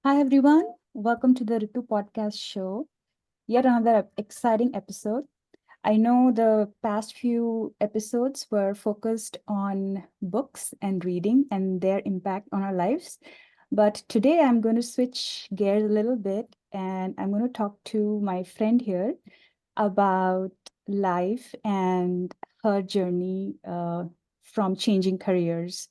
Hi everyone, welcome to the Ritu podcast show. Yet another exciting episode. I know the past few episodes were focused on books and reading and their impact on our lives. But today I'm going to switch gears a little bit and I'm going to talk to my friend here about life and her journey from changing careers.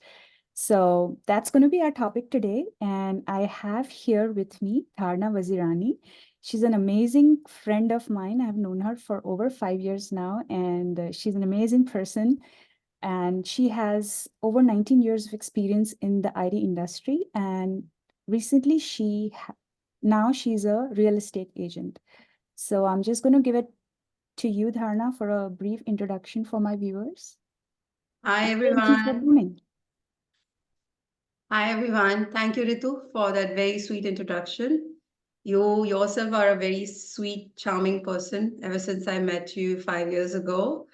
So that's going to be our topic today. And I have here with me Dharna Wazirani. She's an amazing friend of mine. I've known her for over 5 years now, and she's an amazing person. And she has over 19 years of experience in the IT industry. And recently, now she's a real estate agent. So I'm just going to give it to you, Dharna, for a brief introduction for my viewers. Hi Thank you for everyone. coming. Hi everyone. Thank you, Ritu, for that very sweet introduction. You yourself are a very sweet, charming person ever since I met you 5 years ago.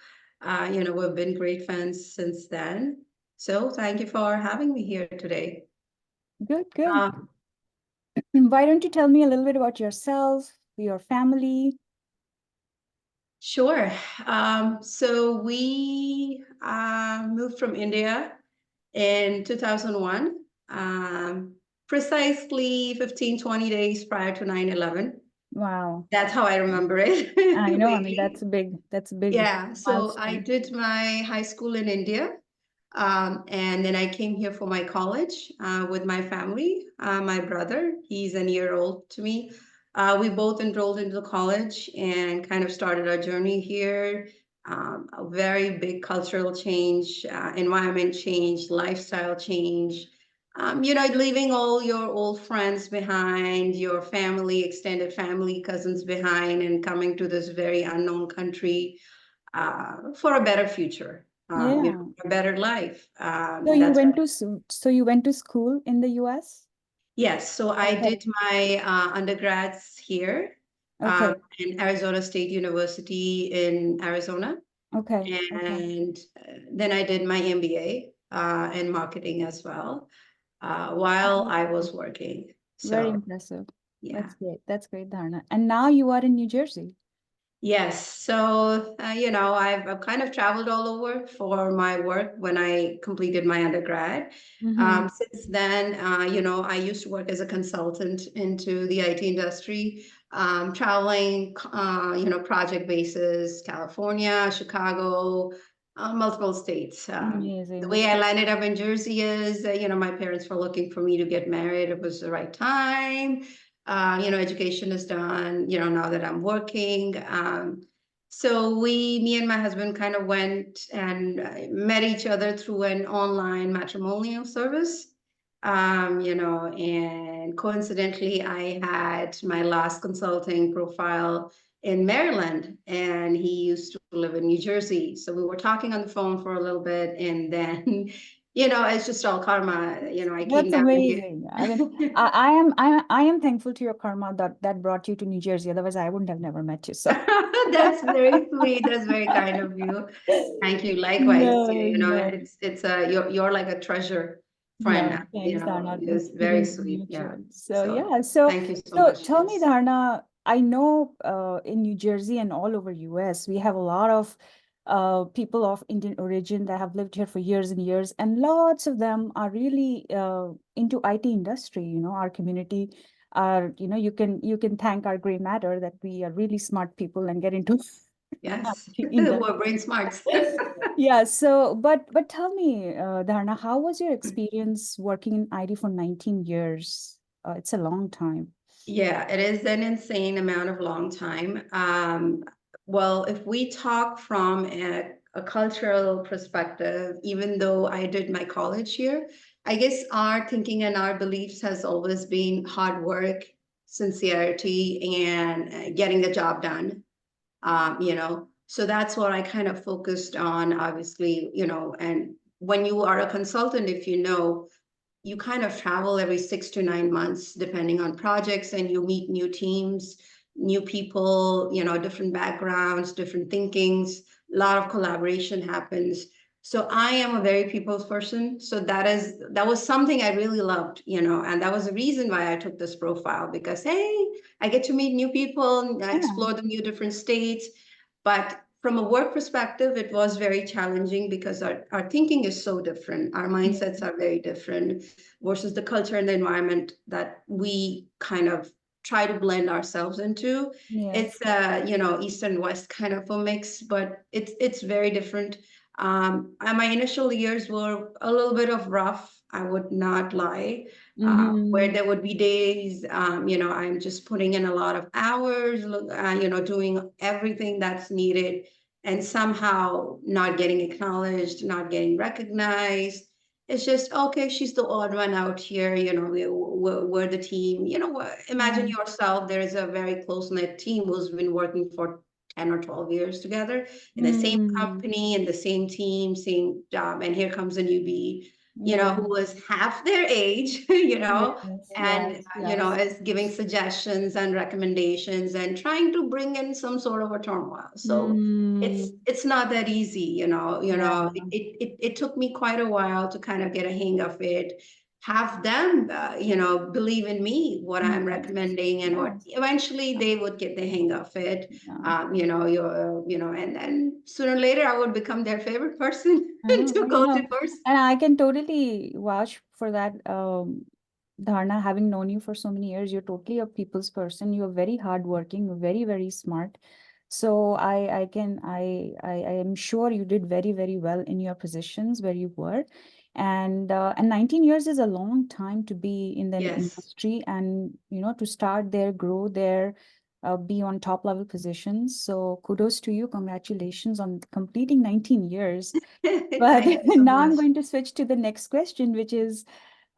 We've been great friends since then. So thank you for having me here today. Good, good. Uh, Why don't you tell me a little bit about yourself, your family? sure. So we moved from India in 2001, um, precisely 15, 20 days prior to 9/11. Wow. That's how I remember it I know. I mean, vaguely. that's a big Yeah, so I milestone. did my high school in India, and then I came here for my college with my family. My brother, he's a year old to me. We both enrolled into the college and kind of started our journey here. A very big cultural change, environment change, lifestyle change. Leaving all your old friends behind, your family, extended family, cousins behind, and coming to this very unknown country for a better future, Yeah. a better life. So you That's went to so you went to school in the US? Yes. So I Okay. did my undergrads here Okay. in Arizona State University in Arizona, Okay. Okay. and then I did my MBA in marketing as well while I was working. Very So impressive. yeah. That's great. That's great, Dharna. And now you are in New Jersey. Yes. So, I've kind of traveled all over for my work when I completed my undergrad. Mm-hmm. Since then, I used to work as a consultant into the IT industry, traveling, project bases, California, Chicago, multiple states. The Amazing. way I landed up in Jersey is, my parents were looking for me to get married. It was the right time. Education is done, now that I'm working. So me and my husband kind of went and met each other through an online matrimonial service. And coincidentally, I had my last consulting profile in Maryland, and he used to live in New Jersey. So we were talking on the phone for a little bit, and then, it's just all karma. I came That's down here. amazing. I mean, I am thankful to your karma that brought you to New Jersey. Otherwise, I wouldn't have never met you. So That's very sweet. That's very kind of you. Thank you. Likewise, no, no, you're like a treasure friend. no. Thanks, Dharna. It's It's very feelings sweet. Yeah. mutual. So So yeah. So thank you so so much. tell me, Yes. Dharna. I know in New Jersey and all over US, we have a lot of people of Indian origin that have lived here for years and years, and lots of them are really into IT industry. Our community are, you can thank our gray matter that we are really smart people and get into Yes. IT We're industry. brain smarts. Yeah, so but tell me, Dharna, how was your experience working in IT for 19 years? It's a long time. Yeah, it is an insane amount of long time. Well, if we talk from a cultural perspective, even though I did my college here, I guess our thinking and our beliefs has always been hard work, sincerity, and getting the job done. So that's what I kind of focused on, obviously, and when you are a consultant, if you kind of travel every 6 to 9 months, depending on projects, and you meet new teams, new people, different backgrounds, different thinkings. A lot of collaboration happens. So I am a very people's person. So that was something I really loved, and that was the reason why I took this profile because hey, I get to meet new people, I Yeah. explore the new different states. But from a work perspective, it was very challenging because our thinking is so different. Our Yeah. mindsets are very different versus the culture and the environment that we kind of try to blend ourselves into. Yes. It's east and west kind of a mix, but it's very different. And my initial years were a little bit of rough, I would not lie, where Mm-hmm. there would be days, I'm just putting in a lot of hours, doing everything that's needed and somehow not getting acknowledged, not getting recognized. It's just, okay, she's the odd one out here, we're the team. Yeah. Imagine yourself, there is a very close-knit team who's been working for 10 or 12 years together in the same Mm. company, in the same team, same job. And here comes a newbie, Yeah. who was half their age, Yes. and, Yes. Yes. is giving suggestions and recommendations and trying to bring in some sort of a turmoil. So Mm. it's not that easy, Yeah. it took me quite a while to kind of get a hang of it, have them, believe in me, what I'm Yes. recommending, and what Yes. eventually they would get the hang of it. Yeah. And then sooner or later I would become their favorite person to I go to know. first. And I can totally vouch for that. Dharna, having known you for so many years, you're totally a people's person. You're very hardworking, you're very, very smart. So I am sure you did very, very well in your positions where you were. And 19 years is a long time to be in the Yes. industry and, to start there, grow there, be on top level positions. So kudos to you. Congratulations on completing 19 years. But Thank you so now much. I'm going to switch to the next question, which is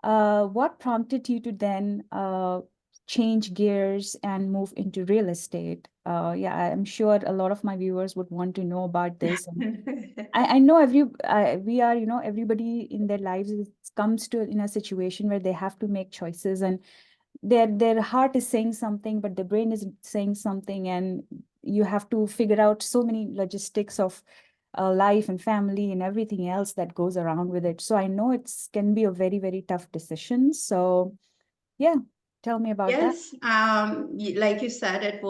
what prompted you to then change gears and move into real estate? Yeah, I'm sure a lot of my viewers would want to know about this. And I know we are, everybody in their lives comes to in a situation where they have to make choices and their heart is saying something, but the brain is saying something, and you have to figure out so many logistics of life and family and everything else that goes around with it. So I know it's can be a very, very tough decision. So yeah, tell me about that. Yes, like you said,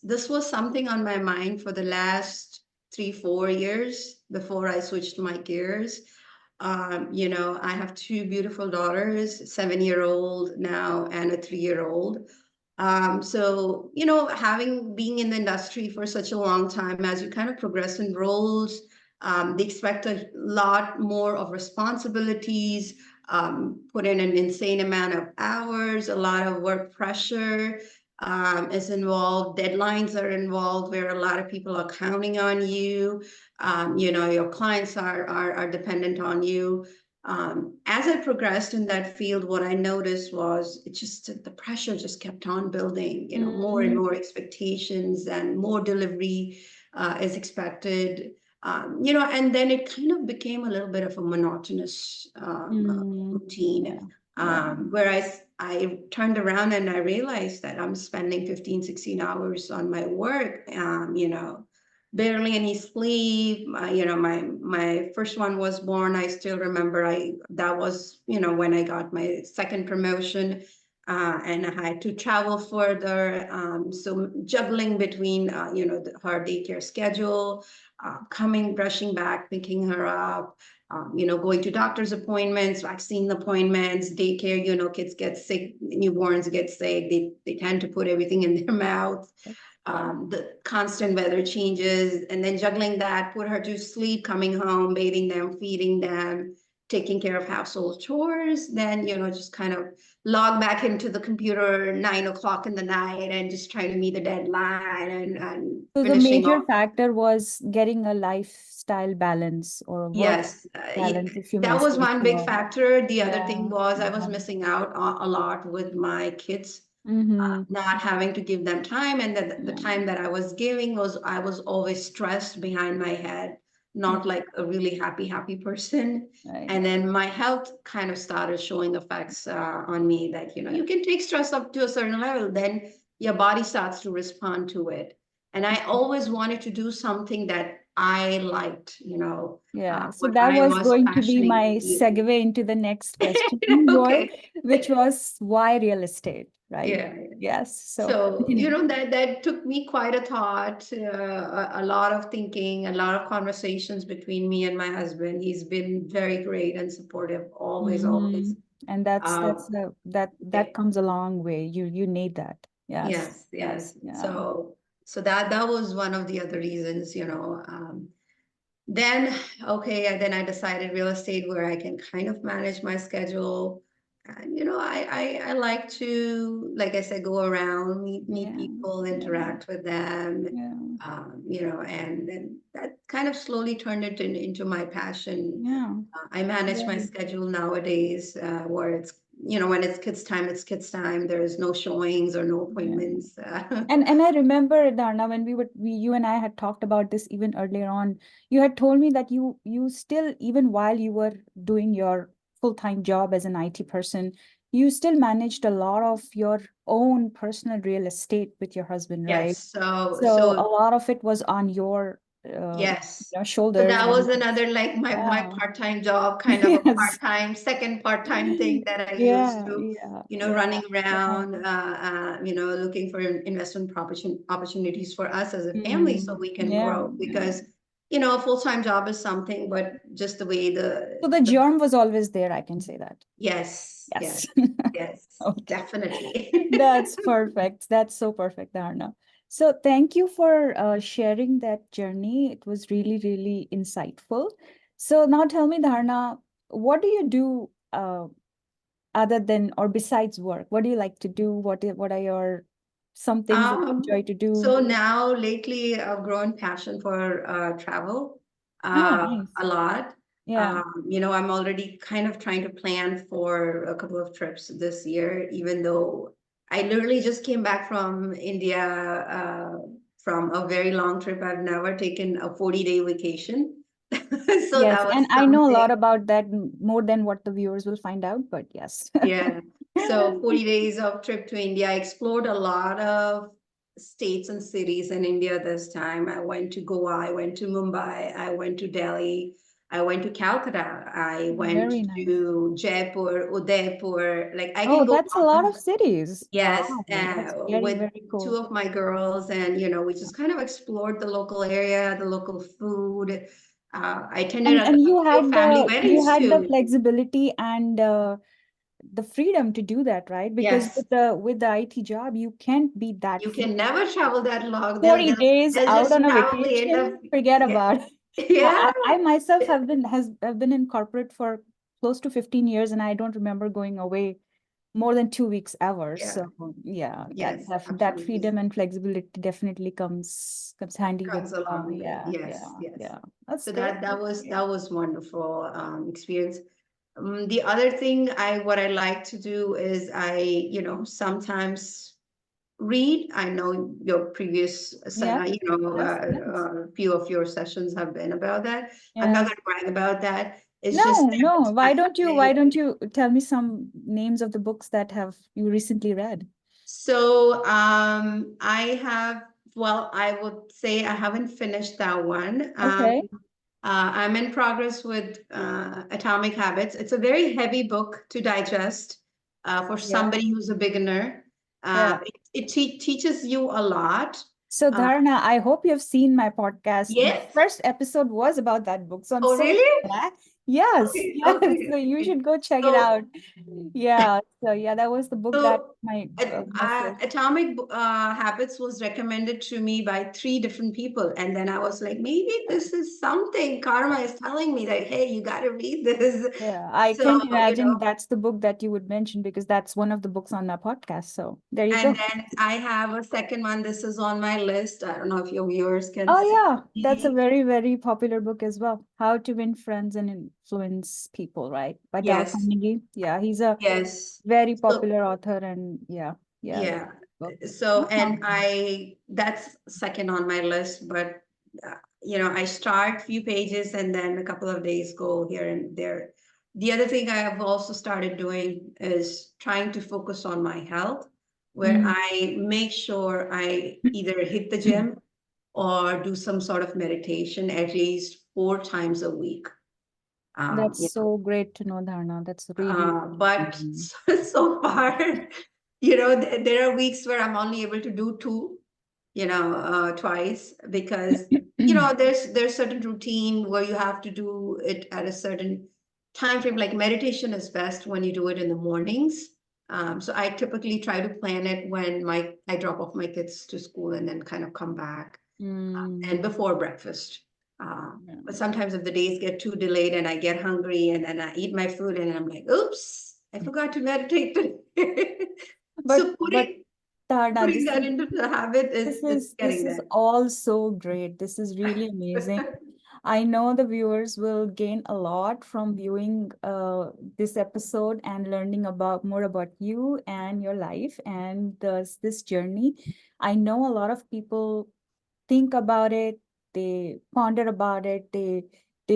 this was something on my mind for the last 3, 4 years before I switched my gears. I have two beautiful daughters, 7-year old now and a 3-year old. So, having being in the industry for such a long time, as you kind of progress in roles, they expect a lot more of responsibilities, put in an insane amount of hours, a lot of work pressure is involved, deadlines are involved where a lot of people are counting on you. Your clients are dependent on you. As I progressed in that field, what I noticed was it just the pressure just kept on building, more and Mm, more expectations and more delivery is expected. And then it kind of became a little bit of a monotonous routine yeah, yeah. where I turned around and I realized that I'm spending 15, 16 hours on my work, barely any sleep. My first one was born. I still remember that was, when I got my second promotion. And I had to travel further. So juggling between, her daycare schedule, coming, brushing back, picking her up, going to doctor's appointments, vaccine appointments, daycare, kids get sick, newborns get sick. They tend to put everything in their mouth. The constant weather changes, and then juggling that, put her to sleep, coming home, bathing them, feeding them, taking care of household chores, then, just kind of log back into the computer 9 o'clock in the night and just trying to meet the deadline and So the finishing major off. factor was getting a lifestyle balance or a work Yes, balance, if you may that was say one big so. factor. The other thing Yeah. was I was Yeah. missing out a lot with my kids, Mm-hmm. not having to give them time, and that the Yeah. time that I was giving was I was always stressed behind my head, Yeah. not like a really happy person. Right. And then my health kind of started showing effects on me that you can take stress up to a certain level, then your body starts to respond to it. And I always wanted to do something that I liked, Yeah. So what that I was was going to be passionate my using. segue into the next question, your, Okay. which was why real estate, right? Yeah. Yes. So So, continue. that took me quite a thought, a lot of thinking, a lot of conversations between me and my husband. He's been very great and supportive, always, Hmm. always. And that's Um, that comes a long way. You need that. Yes. Yes, Yes. yes. Yeah. So that was one of the other reasons, then, okay, and then I decided real estate where I can kind of manage my schedule. And I like to, like I said, go around, meet Yeah. people, Yeah. interact with them, Yeah. and then that kind of slowly turned it into my passion. Yeah. I manage my Very. schedule nowadays, where when it's kids' time, it's kids' time. There's no showings or no Yeah. appointments. And I remember, Dharna, when you and I had talked about this even earlier on, you had told me that you still, even while you were doing your full-time job as an IT person, you still managed a lot of your own personal real estate with your husband, right? Yes. So So a so lot of it was on your yes. So shoulders, that was and another, like, my yeah. part-time job, kind of a Yes. part-time, second part-time thing that I used Yeah, to, yeah, running yeah, yeah. around, looking for investment opportunities for us as a family so Mm, we can yeah, grow. yeah. Because, a full-time job is something, but just the way So the germ was always there, I can say that. yes, Yes. yes, yes, Okay. definitely. That's perfect. That's so perfect, Dharna. So thank you for sharing that journey. It was really, really insightful. So now tell me, Dharna, what do you do other than or besides work? What do you like to do? What are your some things that you enjoy to do? So now lately I've grown passion for travel Oh, nice. a lot. Yeah. I'm already kind of trying to plan for a couple of trips this year, even though I literally just came back from India from a very long trip. I've never taken a 40-day vacation. So Yes. that And was I know a lot something. about that more than what the viewers will find out, but yes. Yeah. So 40 days of trip to India. I explored a lot of states and cities in India this time. I went to Goa, I went to Mumbai, I went to Delhi, I went to Calcutta, I went Very nice. to Jaipur, Udaipur. Like I can Oh, go that's a lot on. of cities. Yes, Wow, that's very, with very two cool. of my girls, and we just kind of explored the local area, the local food. I attended And a you few had family you weddings had the too. flexibility and the freedom to do that, right? Because Yes. with the IT job, you can't be that You free. can never travel that long. They'll 40 they'll days they'll out just on a probably end up. vacation, forget Yeah. about it. Yeah. I myself have been in corporate for close to 15 years, and I don't remember going away more than 2 weeks ever. Yeah. So yeah, Yes, that absolutely. freedom and flexibility definitely comes handy with Comes along with it. yeah, Yes, yeah, yes. yeah. That's So great. that was wonderful experience. The other thing what I like to do is sometimes read. I know your previous Yeah. Yes, yes. few of your sessions have been about that. I'm not Yes. going to brag about that. It's just No, no. that Why don't you tell me some names of the books that have you recently read? so I have, well, I would say I haven't finished that one. Okay. I'm in progress with Atomic Habits. It's a very heavy book to digest for Yeah. somebody who's a beginner. Yeah. It teaches you a lot. So Uh, Dharna, I hope you have seen my podcast. The yes. first episode was about that book. So I'm Oh, so really? glad. Yes, Okay. yes. Okay. So you Okay. should go check it So out. Yeah. So yeah, that was the book that So, my first. Atomic Habits was recommended to me by three different people. And then I was like, maybe this is something karma is telling me that, hey, you got to read this. Yeah, I So, can imagine that's the book that you would mention because that's one of the books on my podcast. So there you and go. then I have a second one. This is on my list. I don't know if your viewers can Oh yeah, that's a see. very, very popular book as well. How to Win Friends and Influence People, right? By Dale Yes, Carnegie. Yeah, he's a yes. very So, popular author and yeah, yeah, that's yeah. a good book. So, Uh-huh. and that's second on my list, but I start few pages and then a couple of days go here and there. The other thing I have also started doing is trying to focus on my health, where Mm. I make sure I either hit the gym or do some sort of meditation at least 4 times a week. That's You so great to know, Dharna. That's really but amazing. so far, there are weeks where I'm only able to do two, twice, because there's certain routine where you have to do it at a certain time frame. Like meditation is best when you do it in the mornings. So I typically try to plan it when my I drop off my kids to school and then kind of come back, and Mm, before breakfast. yeah. But sometimes if the days get too delayed and I get hungry and then I eat my food and I'm like, oops, I forgot to meditate today. But So but putting Dharna, putting that into the habit is this getting is there. all so great. This is really amazing. I know the viewers will gain a lot from viewing this episode and learning about more about you and your life and this journey. I know a lot of people think about it, they ponder about it, they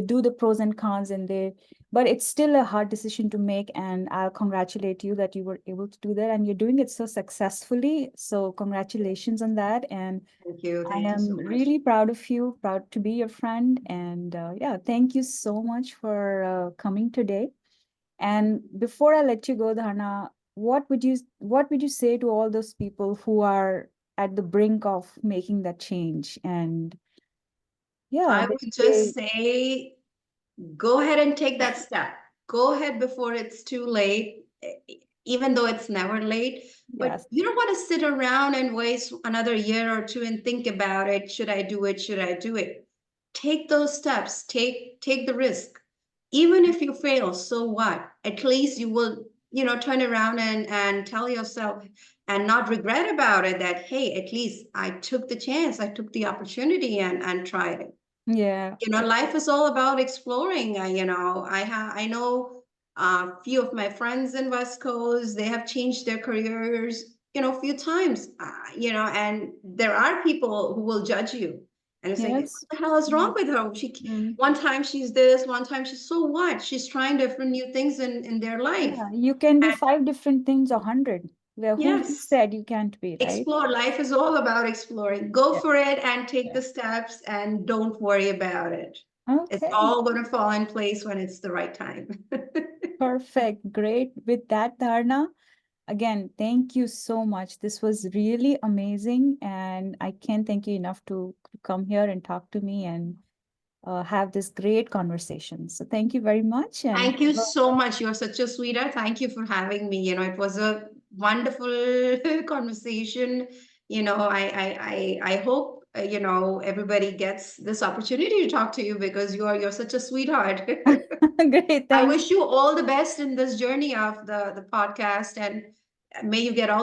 do the pros and cons, and they but it's still a hard decision to make, and I'll congratulate you that you were able to do that and you're doing it so successfully. So congratulations on that. And Thank you. I Thank you am so much. really proud of you, proud to be your friend. And yeah, thank you so much for coming today. And before I let you go, Dharna, what would you say to all those people who are at the brink of making that change? And yeah, I would just say, go ahead and take that step. Go ahead before it's too late, even though it's never late. But yes, you don't want to sit around and waste another year or two and think about it. Should I do it? Should I do it? Take those steps. Take the risk. Even if you fail, so what? At least you will, turn around and tell yourself and not regret about it, that, hey, at least I took the chance, I took the opportunity and tried it. yeah, Life is all about exploring. I know a few of my friends in West Coast, they have changed their careers, a few times, and there are people who will judge you. And it's like, what yes, the hell is wrong mm, with her? mm. One time she's this, one time she's, so what? She's trying different new things in their life. Yeah, you can be And five different things, 100. Well, who yes, said you can't be, right? explore. Life is all about exploring. Go Yeah, for it and take yeah. the steps and don't worry about it. It's Okay, all going to fall in place when it's the right time. perfect, great. With that, Dharna, again, thank you so much. This was really amazing, and I can't thank you enough to come here and talk to me and have this great conversation. So thank you very much, and Thank you so much. You're such a sweetheart. Thank you for having me. It was a wonderful conversation. I hope everybody gets this opportunity to talk to you, because you're such a sweetheart. great. I Thank wish you all the best in this journey of the podcast, and may you get all